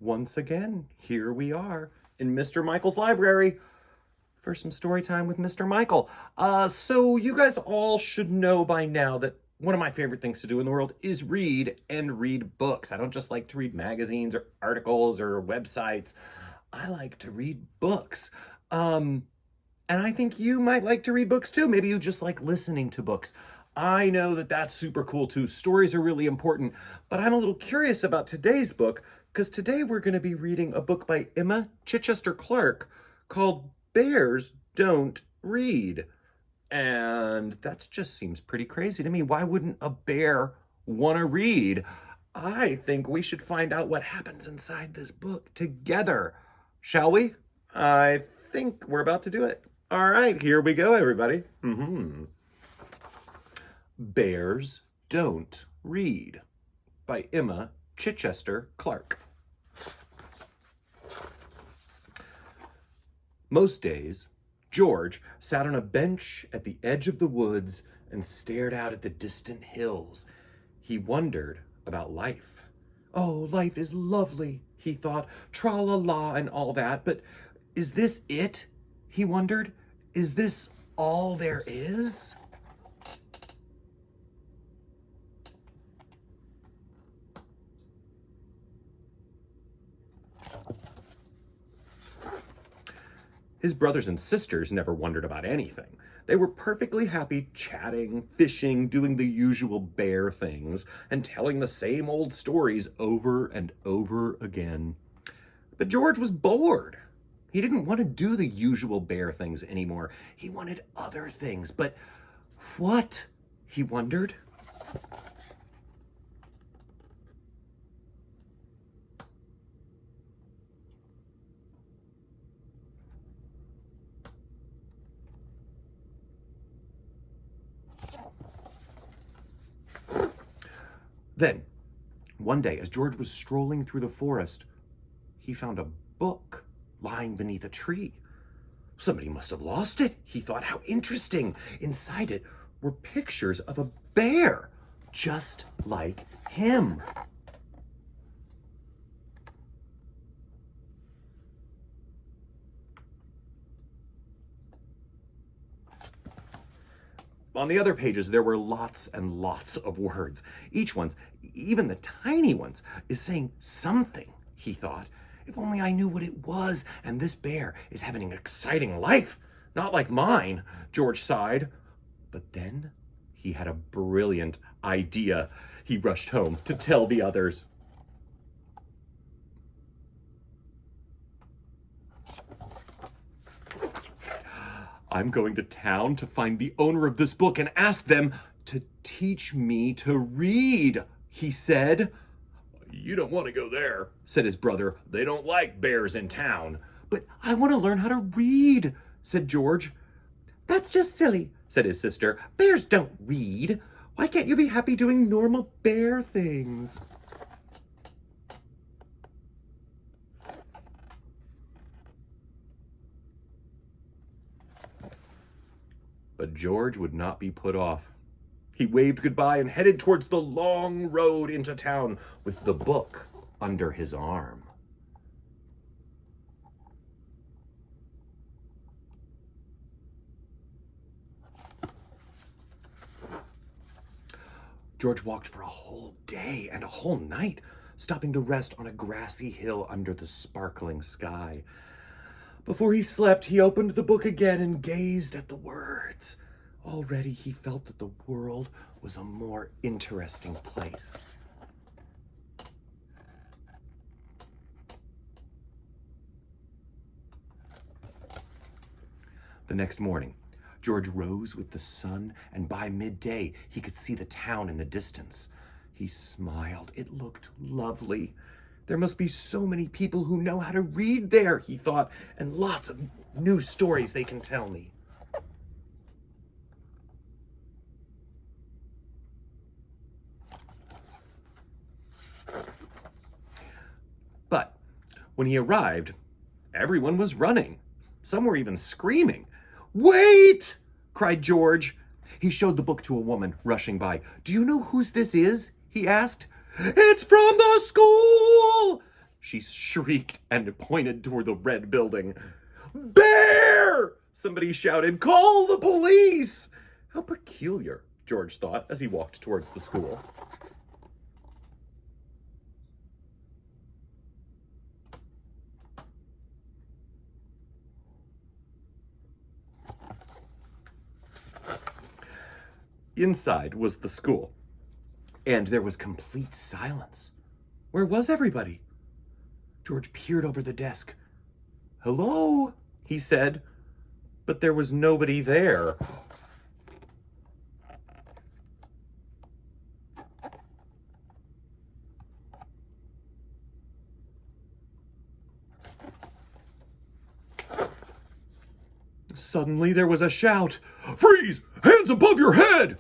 Once again, here we are in Mr. Michael's library for some story time with Mr. Michael. So you guys all should know by now that one of my favorite things to do in the world is read and read books. I don't just like to read magazines or articles or websites. I like to read books. And I think you might like to read books too. Maybe you just like listening to books. I know that that's super cool too. Stories are really important, but I'm a little curious about today's book because today we're going to be reading a book by Emma Chichester Clark called Bears Don't Read. And that just seems pretty crazy to me. Why wouldn't a bear want to read? I think we should find out what happens inside this book together. Shall we? I think we're about to do it. All right, here we go, everybody. Bears Don't Read by Emma Chichester Clark. Most days, George sat on a bench at the edge of the woods and stared out at the distant hills. He wondered about life. Oh, life is lovely, he thought, tra-la-la and all that, but is this it? He wondered. Is this all there is? His brothers and sisters never wondered about anything. They were perfectly happy chatting, fishing, doing the usual bear things, and telling the same old stories over and over again. But George was bored. He didn't want to do the usual bear things anymore. He wanted other things. But what? He wondered. Then, one day, as George was strolling through the forest, he found a book lying beneath a tree. Somebody must have lost it, he thought. How interesting. Inside it were pictures of a bear, just like him. On the other pages, there were lots and lots of words. Each one, even the tiny ones, is saying something, he thought. If only I knew what it was, and this bear is having an exciting life. Not like mine, George sighed. But then he had a brilliant idea. He rushed home to tell the others. I'm going to town to find the owner of this book and ask them to teach me to read, he said. You don't want to go there, said his brother. They don't like bears in town. But I want to learn how to read, said George. That's just silly, said his sister. Bears don't read. Why can't you be happy doing normal bear things? But George would not be put off. He waved goodbye and headed towards the long road into town with the book under his arm. George walked for a whole day and a whole night, stopping to rest on a grassy hill under the sparkling sky. Before he slept, he opened the book again and gazed at the words. Already he felt that the world was a more interesting place. The next morning, George rose with the sun, and by midday he could see the town in the distance. He smiled. It looked lovely. There must be so many people who know how to read there, he thought, and lots of new stories they can tell me. But when he arrived, everyone was running. Some were even screaming. Wait! Cried George. He showed the book to a woman rushing by. Do you know whose this is? He asked. It's from the school, She shrieked and pointed toward the red building. "Bear!" somebody shouted. "Call the police!" How peculiar, George thought as he walked towards the school. Inside was the school, and there was complete silence. Where was everybody? George peered over the desk. "Hello," he said, but there was nobody there. Suddenly there was a shout. "Freeze! Hands above your head!"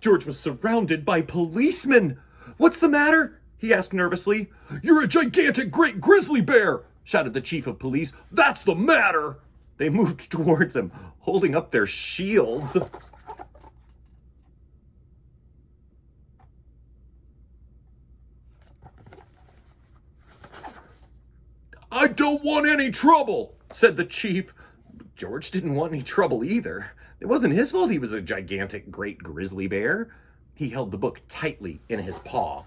George was surrounded by policemen. "What's the matter?" he asked nervously. "You're a gigantic great grizzly bear!" shouted the chief of police. "That's the matter!" They moved towards him, holding up their shields. "I don't want any trouble," said the chief. George didn't want any trouble either. It wasn't his fault he was a gigantic great grizzly bear. He held the book tightly in his paw.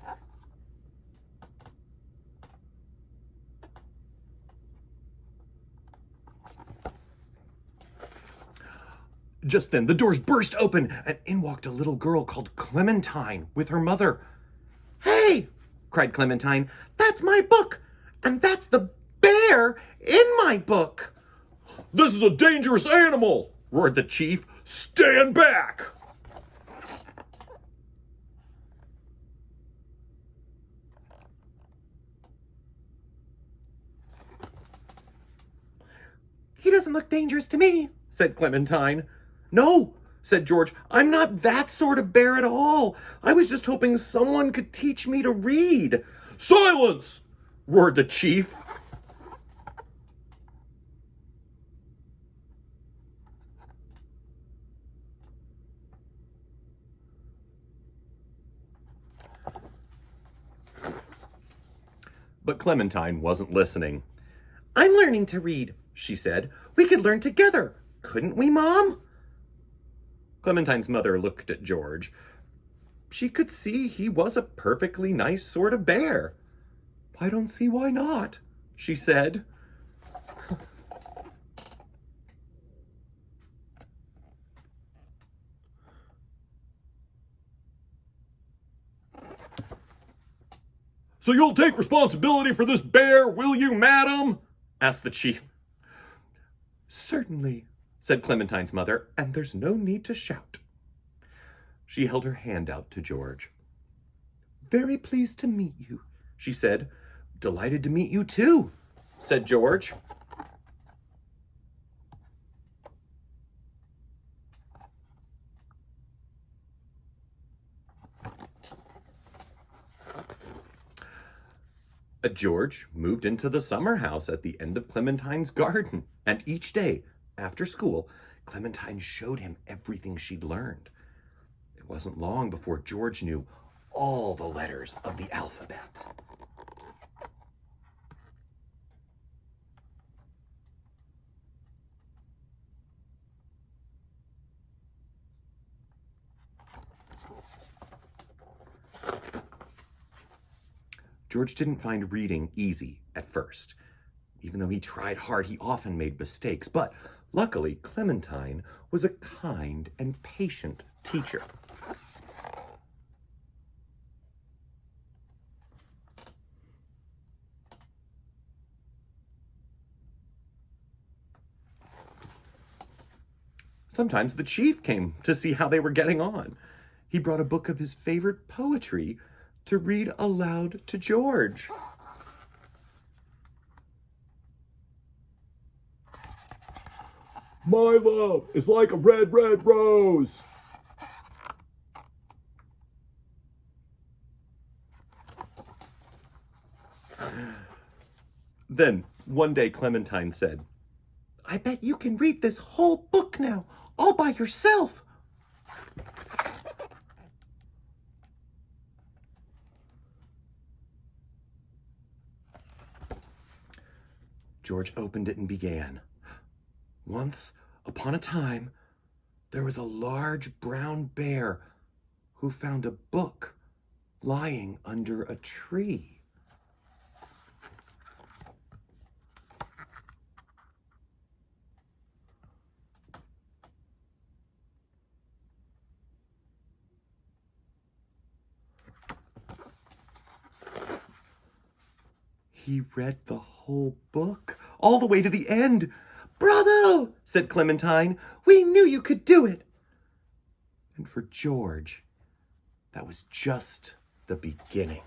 Just then, the doors burst open, and in walked a little girl called Clementine with her mother. "Hey!" cried Clementine. "That's my book, and that's the bear in my book." "This is a dangerous animal," roared the chief. "Stand back!" "He doesn't look dangerous to me," said Clementine. "No," said George, "I'm not that sort of bear at all. I was just hoping someone could teach me to read." "Silence!" roared the chief. But Clementine wasn't listening. "I'm learning to read," she said. "We could learn together, couldn't we, Mom?" Clementine's mother looked at George. She could see he was a perfectly nice sort of bear. "I don't see why not," she said. "So you'll take responsibility for this bear, will you, madam?" asked the chief. "Certainly," said Clementine's mother, "and there's no need to shout." She held her hand out to George. "Very pleased to meet you," she said. "Delighted to meet you too," said George. George moved into the summer house at the end of Clementine's garden, and each day, after school, Clementine showed him everything she'd learned. It wasn't long before George knew all the letters of the alphabet. George didn't find reading easy at first. Even though he tried hard, he often made mistakes. But luckily, Clementine was a kind and patient teacher. Sometimes the chief came to see how they were getting on. He brought a book of his favorite poetry to read aloud to George. "My love is like a red, red rose." Then, one day, Clementine said, "I bet you can read this whole book now, all by yourself." George opened it and began. Once upon a time, there was a large brown bear who found a book lying under a tree. He read the whole book, all the way to the end. "Bravo!" said Clementine. "We knew you could do it." And for George, that was just the beginning.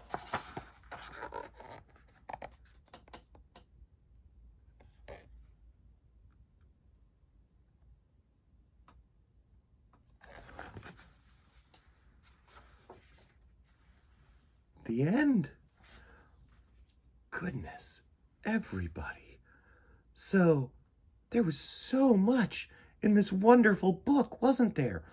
The end. Goodness, everybody. So, there was so much in this wonderful book, wasn't there?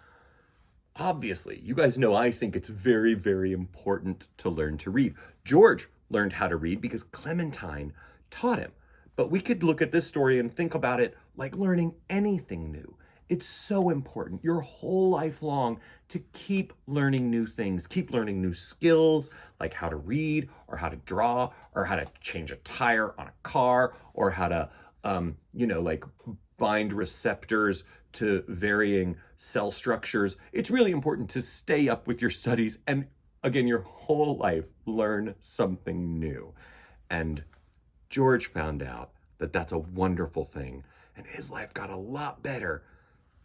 Obviously, you guys know I think it's very, very important to learn to read. George learned how to read because Clementine taught him. But we could look at this story and think about it like learning anything new. It's so important your whole life long to keep learning new things, keep learning new skills like how to read or how to draw or how to change a tire on a car or how to, like bind receptors to varying cell structures. It's really important to stay up with your studies and, again, your whole life learn something new. And George found out that that's a wonderful thing, and his life got a lot better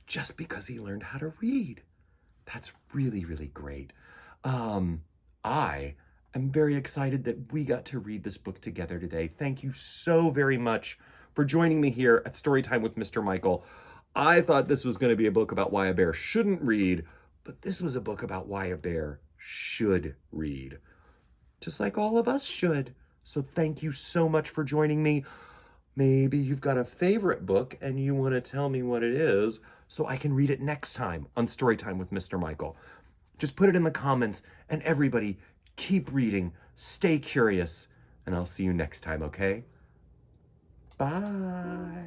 just because he learned how to read. That's really, really great. I am very excited that we got to read this book together today. Thank you so very much for joining me here at Storytime with Mr. Michael. I thought this was going to be a book about why a bear shouldn't read, but this was a book about why a bear should read. Just like all of us should. So thank you so much for joining me. Maybe you've got a favorite book and you want to tell me what it is so I can read it next time on Storytime with Mr. Michael. Just put it in the comments, and everybody, keep reading, stay curious, and I'll see you next time, okay? Bye.